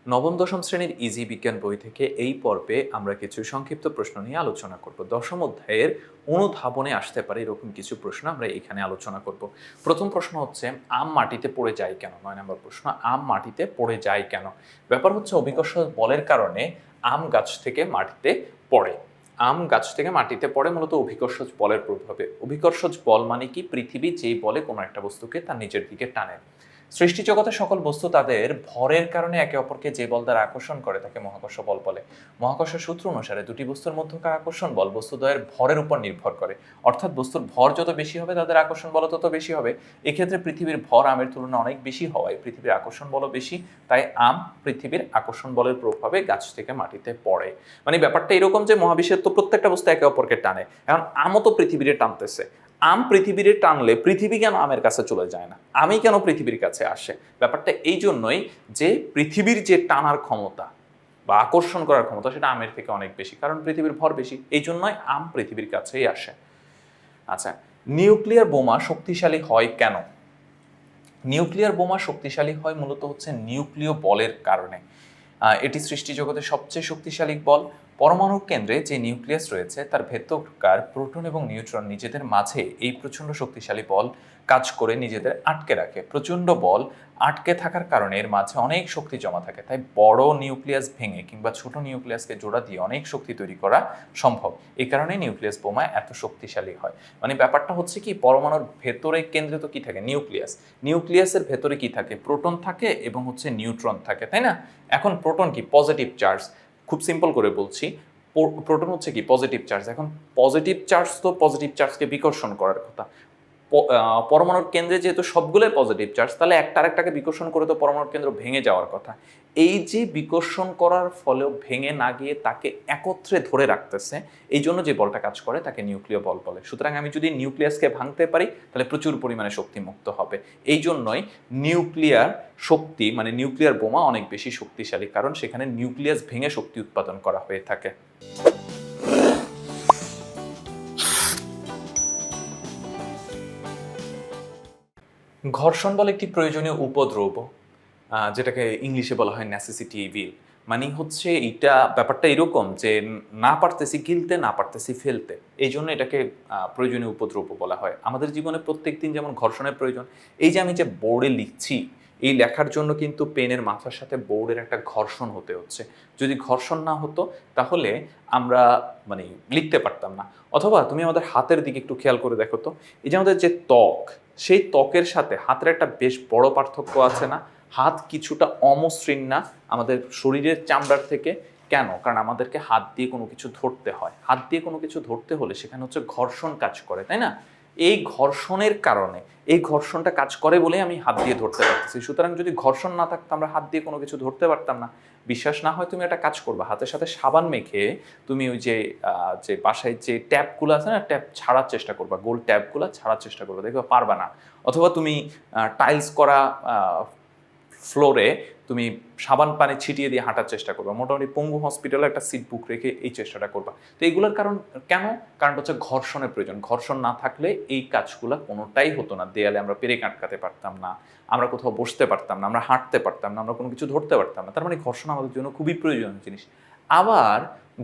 নবম দশম শ্রেণীর ইজি বিজ্ঞান বই থেকে এই পর্বে আমরা কিছু সংক্ষিপ্ত প্রশ্ন নিয়ে আলোচনা করব। দশম অধ্যায়ের অনুধাবনে আসতে পারে এরকম কিছু প্রশ্ন আমরা এখানে আলোচনা করব। প্রথম প্রশ্ন হচ্ছে, আম মাটিতে পড়ে যায় কেন? 9 নম্বর প্রশ্ন, আম মাটিতে পড়ে যায় কেন? ব্যাপার হচ্ছে অভিকর্ষ বলের কারণে আম গাছ থেকে মাটিতে পড়ে। আম গাছ থেকে মাটিতে পড়ে মূলত অভিকর্ষজ বলের প্রভাবে। অভিকর্ষজ বল মানে কি? পৃথিবী যেই বলে কোনো একটা বস্তুকে তার নিজের দিকে টানে। সৃষ্টি জগতের সকল বস্তু তাদের ভরের কারণে একে অপরকে যে বল দ্বারা আকর্ষণ করে তাকে মহাকর্ষ বল বলে। মহাকর্ষ সূত্র অনুসারে দুটি বস্তুর মধ্যকার আকর্ষণ বল বস্তুদ্বয়ের ভরের উপর নির্ভর করে, অর্থাৎ বস্তুর ভর যত বেশি হবে তাদের আকর্ষণ বল তত বেশি হবে। এক্ষেত্রে পৃথিবীর ভর আমের তুলনায় অনেক বেশি হওয়ায় পৃথিবীর আকর্ষণ বলও বেশি, তাই আম পৃথিবীর আকর্ষণ বলের প্রভাবে গাছ থেকে মাটিতে পড়ে। মানে ব্যাপারটা এরকম যে মহাবিশ্বের তো প্রত্যেকটা বস্তু একে অপরকে টানে, এখন আমও তো পৃথিবীরে টানতেছে। আম পৃথিবীর টানলে পৃথিবী কেন আমের কাছে চলে যায় না? আমি কেন পৃথিবীর কাছে আসে? ব্যাপারটা এই জন্যই যে পৃথিবীর যে টানার ক্ষমতা বা আকর্ষণ করার ক্ষমতা সেটা আমের থেকে অনেক বেশি, কারণ পৃথিবীর ভর বেশি, এই জন্যই আম পৃথিবীর কাছেই আসে। আচ্ছা, নিউক্লিয়ার বোমা শক্তিশালী হয় কেন? নিউক্লিয়ার বোমা শক্তিশালী হয় মূলত হচ্ছে নিউক্লিয় বলের কারণে। এটি সৃষ্টি জগতের সবচেয়ে শক্তিশালী বল। পরমাণু কেন্দ্রে যে নিউক্লিয়াস রয়েছে তার ভেতরকার প্রোটন এবং নিউট্রন নিজেদের মাঝে এই প্রচণ্ড শক্তিশালী বল কাজ করে নিজেদের আটকে রাখে। প্রচণ্ড বল আটকে থাকার কারণে এর মাঝে অনেক শক্তি জমা থাকে, তাই বড় নিউক্লিয়াস ভেঙে কিংবা ছোট নিউক্লিয়াসকে জোড়া দিয়ে অনেক শক্তি তৈরি করা সম্ভব। এই কারণে নিউক্লিয়াস বোমা এত শক্তিশালী হয়। মানে ব্যাপারটা হচ্ছে কি, পরমাণুর ভেতরে কেন্দ্রে তো কি থাকে? নিউক্লিয়াস। নিউক্লিয়াসের ভেতরে কি থাকে? প্রোটন থাকে এবং হচ্ছে নিউট্রন থাকে, তাই না? এখন প্রোটন কি? Positive charge. খুব সিম্পল করে বলছি, প্রোটন হচ্ছে কি? Positive charge. এখন পজিটিভ চার্জ তো পজিটিভ চার্জকে বিকর্ষণ করার কথা। পরমাণুর কেন্দ্রে যেহেতু সবগুলোই পজিটিভ চার্জ, তাহলে একটা আরেকটাকে বিকর্ষণ করে তো পরমাণুর কেন্দ্র ভেঙে যাওয়ার কথা। এই যে বিকর্ষণ করার ফলেও ভেঙে না গিয়ে তাকে একত্রে ধরে রাখতেছে, এই জন্য যে বলটা কাজ করে তাকে নিউক্লিয় বল বলে। সুতরাং আমি যদি নিউক্লিয়াসকে ভাঙতে পারি তাহলে প্রচুর পরিমাণে শক্তি মুক্ত হবে। এই জন্যই নিউক্লিয়ার শক্তি মানে নিউক্লিয়ার বোমা অনেক বেশি শক্তিশালী, কারণ সেখানে নিউক্লিয়াস ভেঙে শক্তি উৎপাদন করা হয়ে থাকে। ঘর্ষণ বল একটি প্রয়োজনীয় উপদ্রব, যেটাকে ইংলিশে বলা হয় নেসেসিটি ইভিল। মানে হচ্ছে এটা ব্যাপারটা এরকম যে না পারতেছি গিলতে, না পারতেছি ফেলতে, এই জন্য এটাকে প্রয়োজনীয় উপদ্রব বলা হয়। আমাদের জীবনে প্রত্যেক দিন যেমন ঘর্ষণের প্রয়োজন, এই যে আমি যে বোর্ডে লিখছি, এই লেখার জন্য কিন্তু পেনের মাথার সাথে বোর্ডের একটা ঘর্ষণ হতে হচ্ছে। যদি ঘর্ষণ না হতো তাহলে আমরা মানে লিখতে পারতাম না। অথবা তুমি আমাদের হাতের দিকে একটু খেয়াল করে দেখো তো, এই যে আমাদের যে ত্বক, সেই ত্বকের সাথে হাতের একটা বেশ বড় পার্থক্য আছে না? হাত কিছুটা অমসৃণ না আমাদের শরীরের চামড়ার থেকে? কেন? কারণ আমাদেরকে হাত দিয়ে কোনো কিছু ধরতে হয়। হাত দিয়ে কোনো কিছু ধরতে হলে সেখানে হচ্ছে ঘর্ষণ কাজ করে, তাই না? এই ঘর্ষণের কারণে, এই ঘর্ষণটা কাজ করে বলে আমি হাত দিয়ে ধরতে পারতেছি। সুতরাং যদি ঘর্ষণ না থাকতো আমরা হাত দিয়ে কোনো কিছু ধরতে পারতাম না। বিশ্বাস না হয় তুমি একটা কাজ করবা, হাতের সাথে সাবান মেখে তুমি ওই যে যে বাসায় যে ট্যাপগুলো আছে না, ট্যাপ ছাড়ার চেষ্টা করবা, গোল ট্যাপগুলো ছাড়ার চেষ্টা করবা, দেখবা পারবা না। অথবা তুমি টাইলস করা ফ্লোরে তুমি সাবান পানি ছিটিয়ে দিয়ে হাঁটার চেষ্টা করবা। মোটামুটি পঙ্গু হসপিটালে একটা সিট বুক রেখে এই চেষ্টাটা করবা। তো এইগুলোর কারণ কেন? কারণ হচ্ছে ঘর্ষণের প্রয়োজন। ঘর্ষণ না থাকলে এই কাজগুলো কোনোটাই হতো না। দেয়ালে আমরা পেরেক আটকাতে পারতাম না, আমরা কোথাও বসতে পারতাম না, আমরা হাঁটতে পারতাম না, আমরা কোনো কিছু ধরতে পারতাম না। তার মানে ঘর্ষণ আমাদের জন্য খুবই প্রয়োজনীয় জিনিস। আবার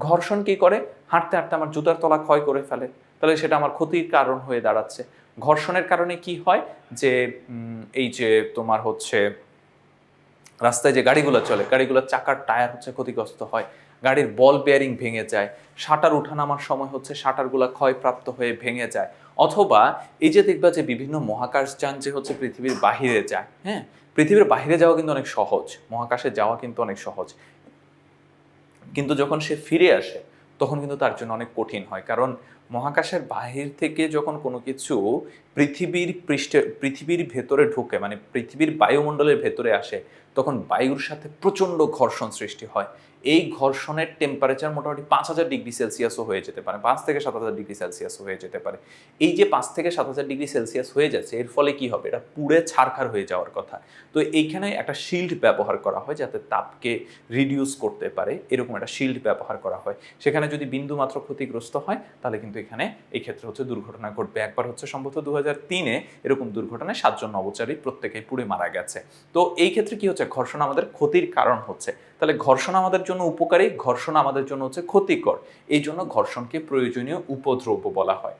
ঘর্ষণ কি করে? হাঁটতে হাঁটতে আমার জুতার তলা ক্ষয় করে ফেলে, তাহলে সেটা আমার ক্ষতির কারণ হয়ে দাঁড়াচ্ছে। ঘর্ষণের কারণে কি হয় যে এই যে তোমার হচ্ছে রাস্তায় যে গাড়িগুলো চলে, গাড়িগুলোর চাকার টায়ার হচ্ছে ক্ষতিগ্রস্ত হয়, গাড়ির বল বেয়ারিং ভেঙে যায়, শাটার উঠানামার সময় হচ্ছে শাটারগুলো ক্ষয়প্রাপ্ত হয়ে ভেঙে যায়। অথবা এই যে দেখবা যে বিভিন্ন মহাকাশযান যে হচ্ছে পৃথিবীর বাহিরে যায়, হ্যাঁ, পৃথিবীর বাহিরে যাওয়া কিন্তু অনেক সহজ, মহাকাশে যাওয়া কিন্তু অনেক সহজ, কিন্তু যখন সে ফিরে আসে তখন কিন্তু তার জন্য অনেক কঠিন হয়। কারণ মহাকাশের বাহির থেকে যখন কোনো কিছু পৃথিবীর ভেতরে ঢুকে, মানে পৃথিবীর বায়ুমণ্ডলের ভেতরে আসে, তখন বায়ুর সাথে প্রচণ্ড ঘর্ষণ সৃষ্টি হয়। এই ঘর্ষণের টেম্পারেচার মোটামুটি 5000 ডিগ্রি সেলসিয়াসও হয়ে যেতে পারে, 5 থেকে 7000 ডিগ্রি সেলসিয়াসও হয়ে যেতে পারে। এই যে 5 থেকে 7000 ডিগ্রি সেলসিয়াস হয়ে যাচ্ছে, এর ফলে কি হবে? এটা পুড়ে ছারখার হয়ে যাওয়ার কথা। তো এইখানে একটা শিল্ড ব্যবহার করা হয় যাতে তাপকে রিডিউস করতে পারে, এরকম একটা শিল্ড ব্যবহার করা হয়। সেখানে যদি বিন্দু মাত্র ক্ষতিগ্রস্ত হয় তাহলে কিন্তু এখানে এই ক্ষেত্রে হচ্ছে দুর্ঘটনা ঘটবে। একবার হচ্ছে সম্ভবত 2003-এ এরকম দুর্ঘটনায় 7 জন নভোচারী প্রত্যেকেই পুড়ে মারা গেছে। তো এই ক্ষেত্রে কি হচ্ছে, ঘর্ষণ আমাদের ক্ষতির কারণ হচ্ছে। তাহলে ঘর্ষণ আমাদের জন্য উপকারী, ঘর্ষণ আমাদের জন্য হচ্ছে ক্ষতিকর। এই জন্য ঘর্ষণকে প্রয়োজনীয় উপদ্রব্য বলা হয়।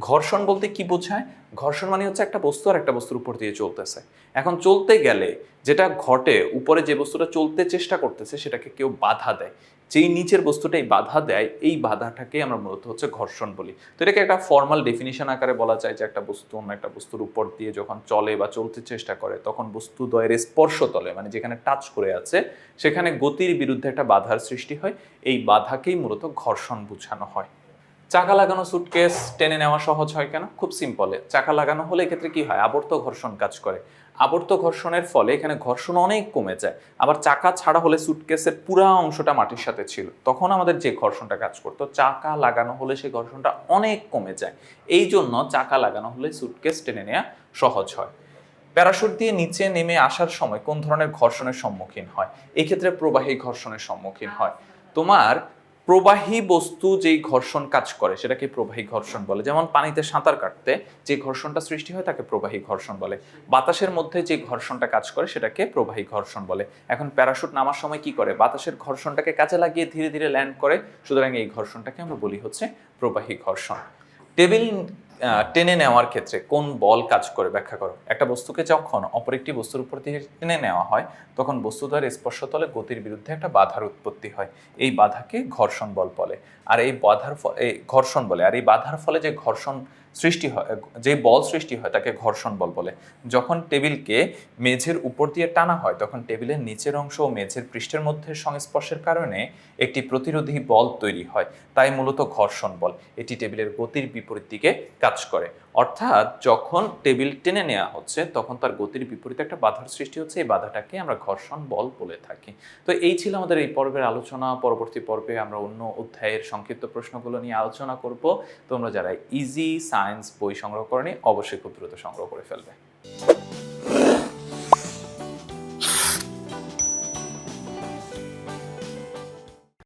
ঘর্ষণ বলতে কি বোঝায়? ঘর্ষণ মানে হচ্ছে একটা বস্তু আর একটা বস্তুর উপর দিয়ে চলতেছে। এখন চলতে গেলে যেটা ঘটে, উপরে যে বস্তুটা চলতে চেষ্টা করতেছে সেটাকে কেউ বাধা দেয়। যেই নিচের বস্তুটাই বাধা দেয়, এই বাধাটাকে আমরা মূলত হচ্ছে ঘর্ষণ বলি। তো এটাকে একটা ফর্মাল ডেফিনিশন আকারে বলা যায় যে একটা বস্তু অন্য একটা বস্তুর উপর দিয়ে যখন চলে বা চলতে চেষ্টা করে, তখন বস্তুদ্বয়ের স্পর্শতলে মানে যেখানে টাচ করে আছে সেখানে গতির বিরুদ্ধে একটা বাধার সৃষ্টি হয়। এই বাধাকেই মূলত ঘর্ষণ বোঝানো হয়। চাকা লাগানো সুটকেস টেনে নেওয়া সহজ হয় কেন? খুব সিম্পলে, চাকা লাগানো হলে এক্ষেত্রে কি হয়, আবর্ত ঘর্ষণ কাজ করে। আবর্ত ঘর্ষণের ফলে এখানে ঘর্ষণ অনেক কমে যায়। আবার চাকা ছাড়া হলে সুটকেসের পুরা অংশটা মাটির সাথে ছিল, তখন আমাদের যে ঘর্ষণটা কাজ করতো, চাকা লাগানো হলে সেই ঘর্ষণটা অনেক কমে যায়। এই জন্য চাকা লাগানো হলে সুটকেস টেনে নেওয়া সহজ হয়। প্যারাশুট দিয়ে নিচে নেমে আসার সময় কোন ধরনের ঘর্ষণের সম্মুখীন হয়? এই ক্ষেত্রে প্রবাহী ঘর্ষণের সম্মুখীন হয়। তোমার প্রবাহী বস্তু যেই ঘর্ষণ কাজ করে সেটাকে প্রবাহী ঘর্ষণ বলে। যেমন পানিতে সাঁতার কাটতে যে ঘর্ষণটা সৃষ্টি হয় তাকে প্রবাহী ঘর্ষণ বলে। বাতাসের মধ্যে যে ঘর্ষণটা কাজ করে সেটাকে প্রবাহী ঘর্ষণ বলে। এখন প্যারাশুট নামার সময় কি করে, বাতাসের ঘর্ষণটাকে কাজে লাগিয়ে ধীরে ধীরে ল্যান্ড করে, সুতরাং এই ঘর্ষণটাকে আমরা বলি হচ্ছে প্রবাহী ঘর্ষণ। টেবিল টেনে নেওয়ার ক্ষেত্রে কোন বল কাজ করে ব্যাখ্যা করো। একটা বস্তুকে যখন অপর একটি বস্তুর উপর থেকে টেনে নেওয়া হয়, তখন বস্তুদ্বয়ের স্পর্শতলে গতির বিরুদ্ধে একটা বাধার উৎপত্তি হয়। এই বাধাকে ঘর্ষণ বল বলে। আর এই বাধার ঘর্ষণ বলে। আর এই বাধার ফলে যে ঘর্ষণ সৃষ্টি হয়, যে বল সৃষ্টি হয় তাকে ঘর্ষণ বল বলে। যখন টেবিলকে মেঝের উপর দিয়ে টানা হয়, তখন টেবিলের নিচের অংশ ও মেঝের পৃষ্ঠের মধ্যে সংস্পর্শের কারণে একটি প্রতিরোধী বল তৈরি হয়, তাই মূলত ঘর্ষণ বল। এটি টেবিলের গতির বিপরীত দিকে কাজ করে। অর্থাৎ যখন টেবিল টেনে নেওয়া হচ্ছে তখন তার গতির বিপরীতে একটা বাধার সৃষ্টি হচ্ছে, এই বাধাটাকে আমরা ঘর্ষণ বল বলে থাকি। তো এই ছিল আমাদের এই পর্বের আলোচনা। পরবর্তী পর্বে আমরা অন্য অধ্যায়ের সংক্ষিপ্ত প্রশ্নগুলো নিয়ে আলোচনা করব। তোমরা যারা ইজি সায়েন্স বই সংগ্রহ করনি, অবশ্যই খুব দ্রুত সংগ্রহ করে ফেলবে।